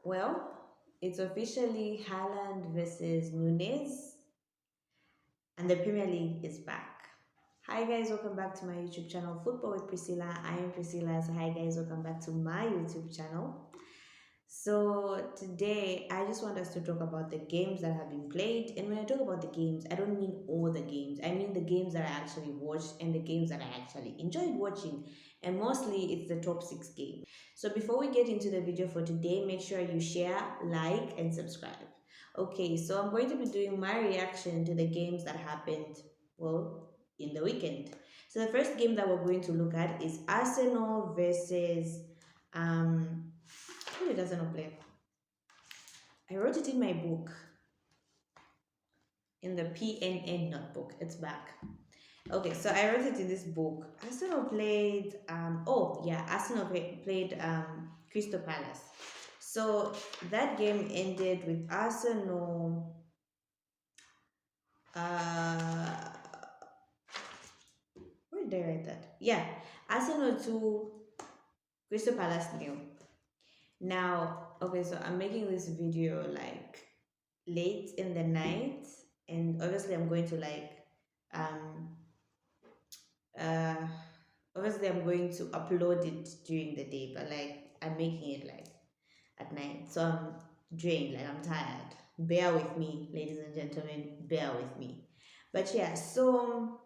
Well, it's officially Haaland versus Nunez, and the Premier League is back. Hi guys, welcome back to my YouTube channel, Football with Priscilla. I am Priscilla. So hi guys, welcome back to my YouTube channel. So today I just want us to talk about the games that have been played. And when I talk about the games, I don't mean all the games. I mean the games that I actually watched and the games that I actually enjoyed watching. And mostly it's the top 6 games. So before we get into the video for today, make sure you share, like, and subscribe. Okay, so I'm going to be doing my reaction to the games that happened, well, in the weekend. So the first game that we're going to look at is Arsenal versus who did Arsenal play? I wrote it in my book, in the PNN notebook. It's back. Okay, so I wrote it in this book. Arsenal played Arsenal played Crystal Palace. So that game ended with Arsenal uh where did I write that? Yeah, Arsenal 2, Crystal Palace nil. Now, okay, so I'm making this video like late in the night, and obviously I'm going to um uh obviously I'm going to upload it during the day, but like I'm making it like at night. So I'm drained, like I'm tired. Bear with me, ladies and gentlemen, bear with me. But yeah, so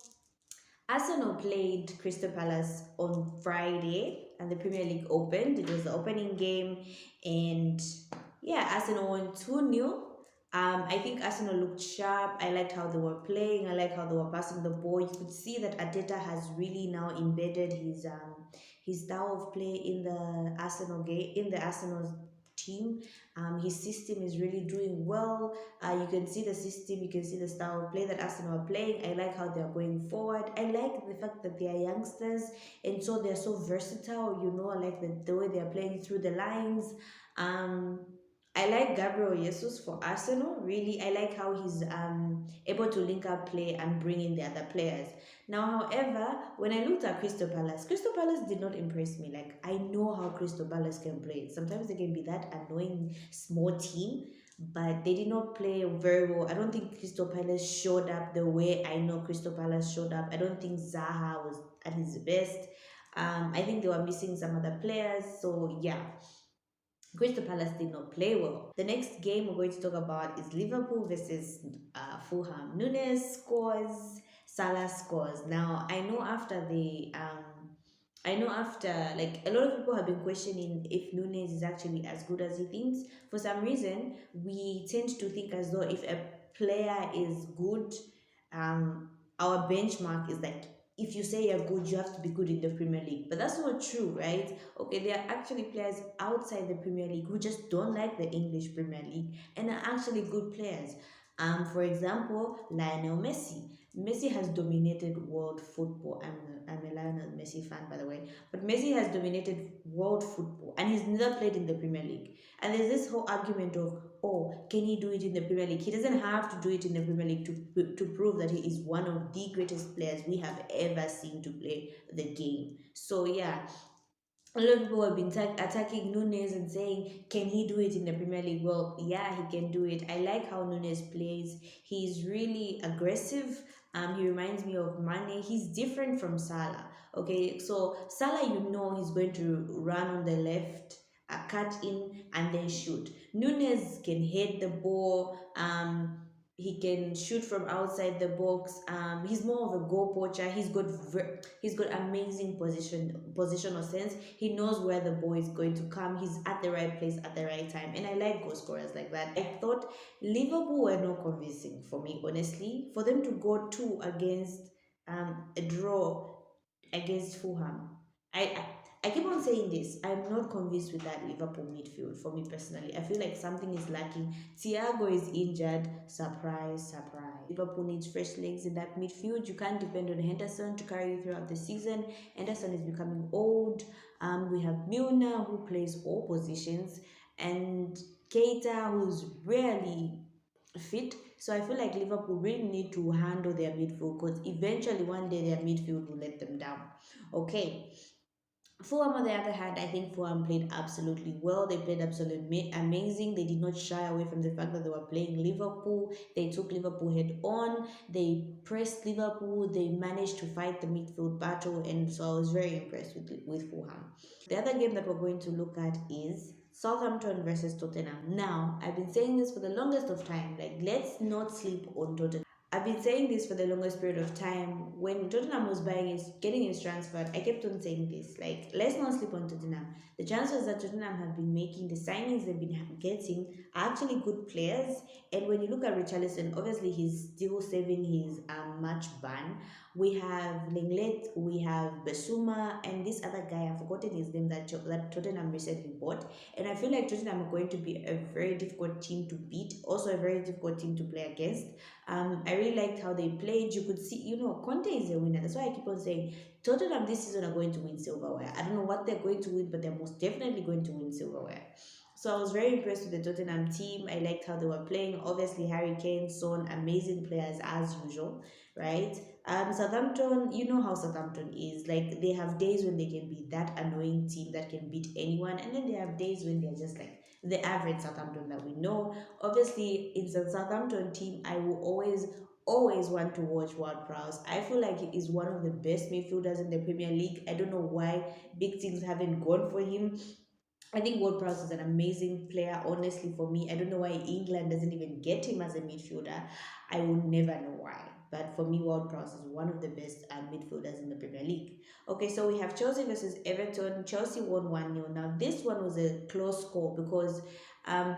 Arsenal played Crystal Palace on Friday and the Premier League opened. It was the opening game, and yeah, Arsenal won 2-0. I think Arsenal looked sharp. I liked how they were playing. I like how they were passing the ball. You could see that Arteta has really now embedded his style of play in the Arsenal game, in the Arsenal team. His system is really doing well. You can see the system, you can see the style of play that Arsenal are playing. I like how they are going forward. I like the fact that they are youngsters and so they're so versatile. I like the way they are playing through the lines. Um, I like Gabriel Jesus for Arsenal. Really, I like how he's able to link up play and bring in the other players. Now, however, when I looked at Crystal Palace did not impress me. Like, I know how Crystal Palace can play. Sometimes they can be that annoying small team, but they did not play very well. I don't think Crystal Palace showed up the way I know Crystal Palace showed up. I don't think Zaha was at his best. I think they were missing some other players. So, yeah. Crystal Palace did not play well. The next game we're going to talk about is Liverpool versus Fulham. Nunes scores, Salah scores. Now I know after like a lot of people have been questioning if Nunes is actually as good as he thinks. For some reason, we tend to think as though if a player is good, our benchmark is like if you say you're good, you have to be good in the Premier League. But that's not true, right? Okay, there are actually players outside the Premier League who just don't like the English Premier League and are actually good players. For example, Lionel Messi. Messi has dominated world football. I'm a Lionel Messi fan, by the way. But Messi has dominated world football and he's never played in the Premier League. And there's this whole argument of, oh, can he do it in the Premier League? He doesn't have to do it in the Premier League to prove that he is one of the greatest players we have ever seen to play the game. So, yeah, a lot of people have been attacking Nunes and saying, can he do it in the Premier League? Well, yeah, he can do it. I like how Nunes plays. He's really aggressive. He reminds me of Mane. He's different from Salah. Okay, so Salah, he's going to run on the left, cut in, and then shoot. Nunes can hit the ball. He can shoot from outside the box. He's more of a goal poacher. He's got amazing positional sense. He knows where the ball is going to come. He's at the right place at the right time. And I like goal scorers like that. I thought Liverpool were not convincing for me, honestly. For them to go two against a draw against Fulham. I keep on saying this. I'm not convinced with that Liverpool midfield for me personally. I feel like something is lacking. Thiago is injured. Surprise, surprise. Liverpool needs fresh legs in that midfield. You can't depend on Henderson to carry you throughout the season. Henderson is becoming old. We have Milner who plays all positions, and Keita who's rarely fit. So I feel like Liverpool really need to handle their midfield because eventually one day their midfield will let them down. Okay. Fulham, on the other hand, I think Fulham played absolutely well. They played absolutely amazing. They did not shy away from the fact that they were playing Liverpool. They took Liverpool head on. They pressed Liverpool. They managed to fight the midfield battle, and so I was very impressed with Fulham. The other game that we're going to look at is Southampton versus Tottenham. Now, I've been saying this for the longest of time. Like, let's not sleep on Tottenham. I've been saying this for the longest period of time. When Tottenham was getting his transferred, I kept on saying this. Like, let's not sleep on Tottenham. The transfers that Tottenham have been making, the signings they've been getting, are actually good players. And when you look at Richarlison, obviously he's still saving his match ban. We have Lenglet, we have Besuma, and this other guy, I've forgotten his name, that Tottenham recently bought. And I feel like Tottenham are going to be a very difficult team to beat, also a very difficult team to play against. I really liked how they played. You could see, Conte is a winner. That's why I keep on saying Tottenham this season are going to win silverware. I don't know what they're going to win, but they're most definitely going to win silverware. So I was very impressed with the Tottenham team. I liked how they were playing. Obviously, Harry Kane, Son, amazing players as usual, right? Southampton, you know how Southampton is. Like they have days when they can be that annoying team that can beat anyone, and then they have days when they're just like the average Southampton that we know. Obviously, in the Southampton team, I will always want to watch Ward Prowse. I feel like he is one of the best midfielders in the Premier League. I don't know why big things haven't gone for him. I think Ward Prowse is an amazing player, honestly, for me. I don't know why England doesn't even get him as a midfielder. I will never know why. But for me, Ward Prowse is one of the best midfielders in the Premier League. Okay, so we have Chelsea versus Everton. Chelsea won 1-0. Now, this one was a close score because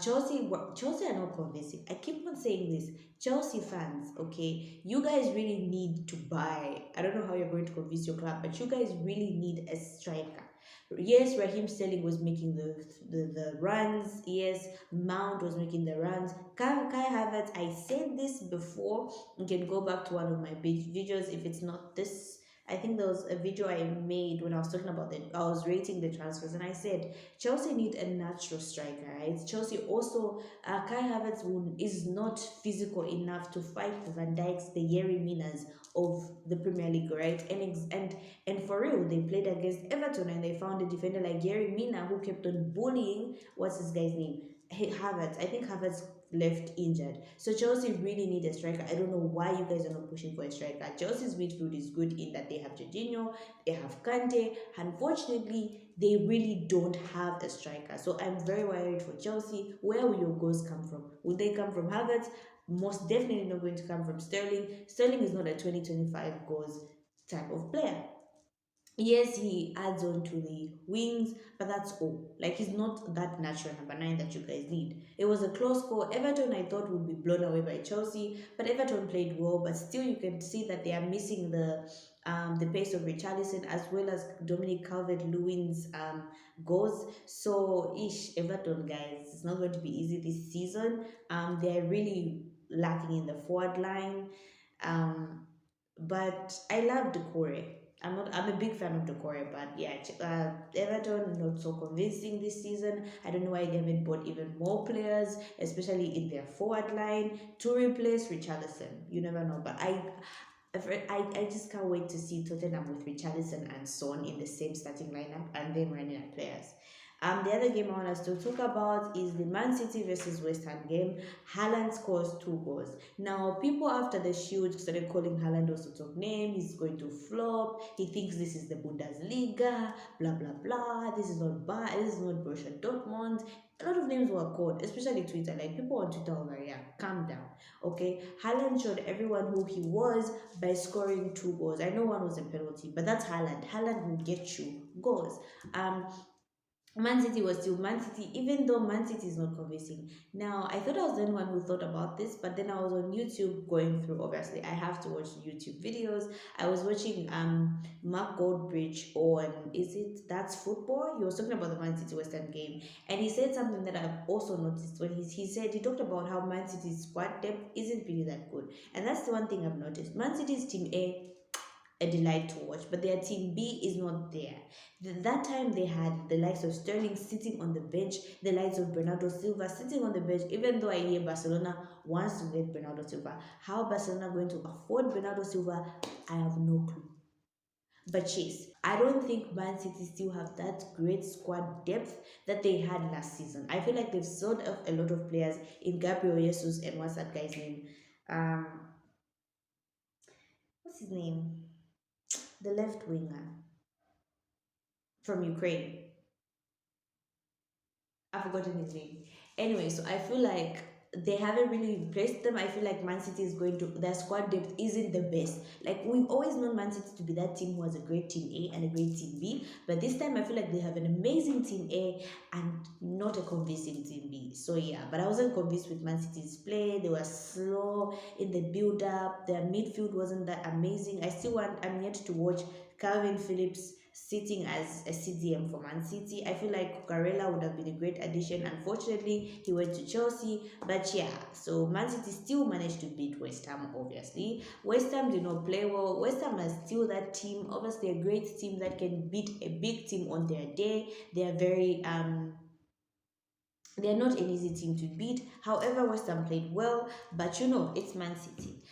Chelsea are not convincing. I keep on saying this. Chelsea fans, okay, you guys really need to buy. I don't know how you're going to convince your club, but you guys really need a striker. Yes, Raheem Sterling was making the runs. Yes, Mount was making the runs. Kai Havertz, I said this before. You can go back to one of my videos if it's not this. I think there was a video I made when I was talking about I was rating the transfers, and I said Chelsea need a natural striker, right? Chelsea also, Kai Havertz is not physical enough to fight the Van Dijks, the Yerry Minas of the Premier League, right? And for real, they played against Everton and they found a defender like Gary Mina who kept on bullying, what's this guy's name? Havertz. I think Havertz left injured. So Chelsea really need a striker. I don't know why you guys are not pushing for a striker. Chelsea's midfield is good in that they have Jorginho, they have Kante. Unfortunately, they really don't have a striker. So I'm very worried for Chelsea. Where will your goals come from? Will they come from Havertz? Most definitely not going to come from Sterling. Sterling is not a 2025 goals type of player. Yes, he adds on to the wings, but that's all. Like he's not that natural number nine that you guys need. It was a close call. Everton I thought would be blown away by Chelsea, but Everton played well. But still, you can see that they are missing the pace of Richarlison as well as Dominic Calvert-Lewin's goals. So ish Everton guys, it's not going to be easy this season. They're really lacking in the forward line. Um, but I love Decore. I'm a big fan of Decore, but yeah, Everton not so convincing this season. I don't know why they haven't bought even more players, especially in their forward line to replace Richarlison. You never know, but I just can't wait to see Tottenham with Richarlison and Son in the same starting lineup and them running at players. The other game I want us to talk about is the Man City versus West Ham game. Haaland scores 2 goals. Now, people after the Shield started calling Haaland all sorts of names. He's going to flop. He thinks this is the Bundesliga. Blah blah blah. This is not bad. This is not Borussia Dortmund. A lot of names were called, especially Twitter. Like people on Twitter were like, yeah, calm down. Okay, Haaland showed everyone who he was by scoring 2 goals. I know one was a penalty, but that's Haaland. Haaland will get you goals. Man City was still Man City, even though Man City is not convincing. Now, I thought I was the only one who thought about this, but then I was on YouTube going through. Obviously, I have to watch YouTube videos. I was watching Mark Goldbridge on is it That's Football? He was talking about the Man City West Ham game, and he said something that I've also noticed when he said he talked about how Man City's squad depth isn't really that good, and that's the one thing I've noticed. Man City's team a delight to watch, but their team B is not there. That time they had the likes of Sterling sitting on the bench, the likes of Bernardo Silva sitting on the bench, even though I hear Barcelona wants to get Bernardo Silva. How Barcelona going to afford Bernardo Silva, I have no clue. But yes, I don't think Man City still have that great squad depth that they had last season. I feel like they've sold off a lot of players in Gabriel Jesus and what's that guy's name? Um, what's his name? The left winger from Ukraine. I've forgotten his name. Anyway, so I feel like they haven't really replaced them. I feel like Man City is going to, their squad depth isn't the best. Like we've always known Man City to be that team who has a great team A and a great team B, but this time I feel like they have an amazing team A and not a convincing team B. So yeah, but I wasn't convinced with Man City's play. They were slow in the build up. Their midfield wasn't that amazing. I'm yet to watch Calvin Phillips sitting as a CDM for Man City. I feel like Cucurella would have been a great addition. Unfortunately, he went to Chelsea. But yeah, so Man City still managed to beat West Ham, obviously. West Ham did not play well. West Ham is still that team, obviously a great team that can beat a big team on their day. They are very they're not an easy team to beat. However, West Ham played well, but it's Man City.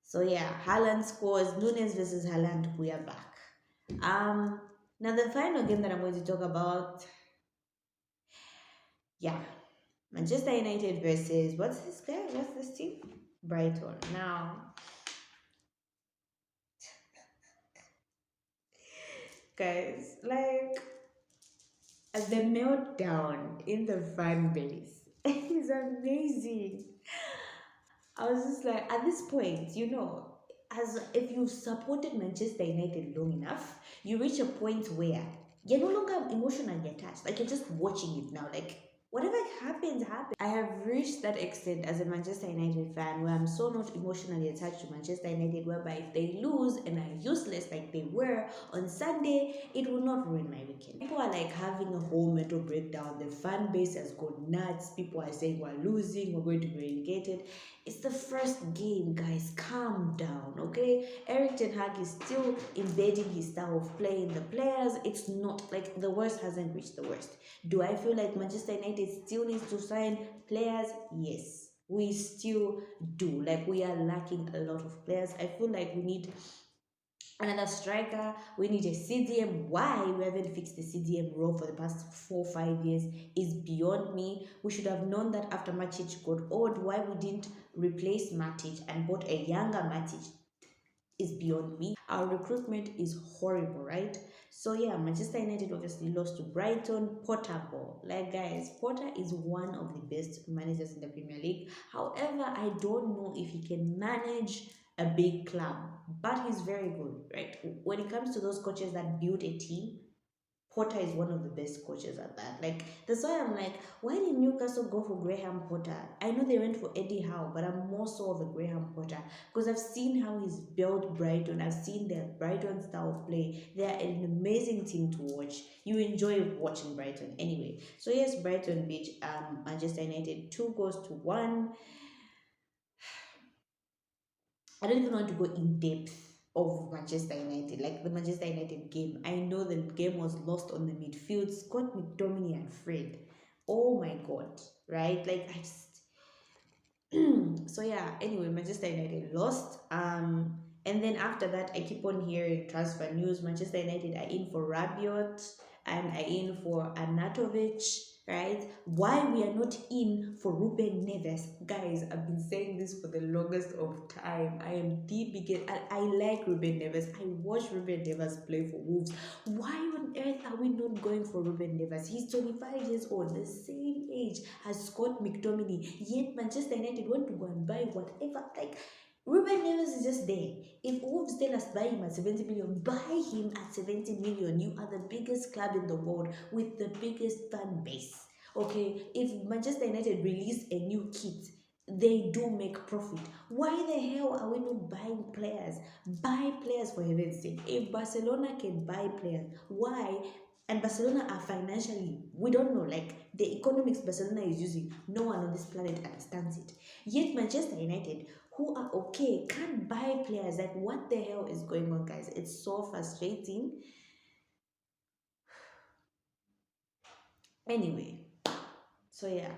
So yeah, Haaland scores. Nunes versus Haaland. We are back. Um, Now the final game that I'm going to talk about, yeah, Manchester United versus what's this guy? What's this team? Brighton. Now, guys, like the meltdown in the fan base is amazing. I was just like, at this point, as if you've supported Manchester United long enough, you reach a point where you're no longer emotionally attached. Like you're just watching it now. Like whatever happens, happens. I have reached that extent as a Manchester United fan where I'm so not emotionally attached to Manchester United, whereby if they lose and are useless like they were on Sunday, it will not ruin my weekend. People are like having a whole mental breakdown. The fan base has gone nuts. People are saying we're losing, we're going to be relegated. It's the first game, guys. Calm down, okay? Eric Ten Hag is still embedding his style of play in the players. It's not like the worst hasn't reached the worst. Do I feel like Manchester United still needs to sign players? Yes, we still do. Like we are lacking a lot of players. I feel like we need another striker. We need a CDM. Why we haven't fixed the CDM role for the past 4 5 years is beyond me. We should have known that after Matic got old. Why we didn't replace Matic and bought a younger Matic is beyond me. Our recruitment is horrible, right? So yeah, Manchester United obviously lost to Brighton. Potter ball. Like guys, Potter is one of the best managers in the Premier League. However, I don't know if he can manage a big club, but he's very good, right? When it comes to those coaches that build a team, Potter is one of the best coaches at that. Like that's why I'm like, why did Newcastle go for Graham Potter? I know they went for Eddie Howe, but I'm more so of a Graham Potter because I've seen how he's built Brighton. I've seen their Brighton style of play. They are an amazing team to watch. You enjoy watching Brighton anyway. So yes, Brighton beat Manchester United 2 goals to 1. I don't even want to go in depth of Manchester United, like the Manchester United game. I know the game was lost on the midfield. Scott McTominay and Fred. Oh my god, right? Like I just so yeah, anyway, Manchester United lost. And then after that, I keep on hearing transfer news. Manchester United are in for Rabiot and are in for Anatovic, right? Why we are not in for Ruben Neves? Guys, I've been saying this for the longest of time. I am the biggest. I like Ruben Neves. I watch Ruben Neves play for Wolves. Why on earth are we not going for Ruben Neves? He's 25 years old, the same age as Scott McTominay. Yet Manchester United want to go and buy whatever. Like Ruben Neves is just there. If Wolves tell us buy him at 70 million, buy him at 70 million. You are the biggest club in the world with the biggest fan base. Okay, if Manchester United release a new kit, they do make profit. Why the hell are we not buying players? Buy players for heaven's sake. If Barcelona can buy players, why? And Barcelona are financially, we don't know, like the economics Barcelona is using, no one on this planet understands it. Yet Manchester United, who are okay, can't buy players. Like, what the hell is going on, guys? It's so frustrating. Anyway, so yeah.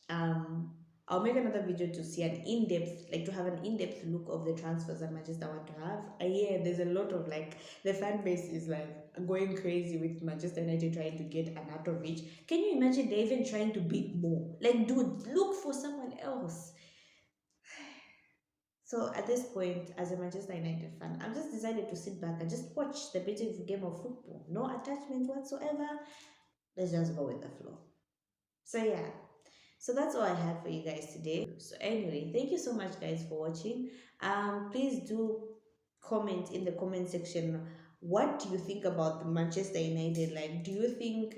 Um I'll make another video to see an in-depth, like to have an in-depth look of the transfers that Manchester want to have. Yeah, there's a lot of like the fan base is like going crazy with Manchester United trying to get Anatovic. Can you imagine they're even trying to bid more? Like, dude, look for someone else. So at this point, as a Manchester United fan, I've just decided to sit back and just watch the beautiful game of football. No attachment whatsoever. Let's just go with the flow. So yeah, so that's all I had for you guys today. So anyway, thank you so much guys for watching. Please do comment in the comment section, what do you think about the Manchester United? Like, do you think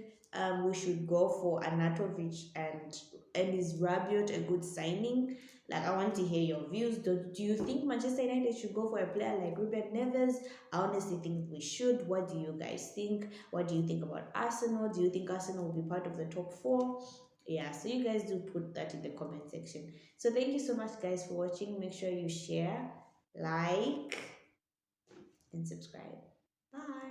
we should go for Anatovic, and is Rabiot a good signing? Like, I want to hear your views. Do you think Manchester United should go for a player like Ruben Neves? I honestly think we should. What do you guys think? What do you think about Arsenal? Do you think Arsenal will be part of the top four? Yeah, so you guys do put that in the comment section. So thank you so much guys for watching. Make sure you share, like, and subscribe. Bye.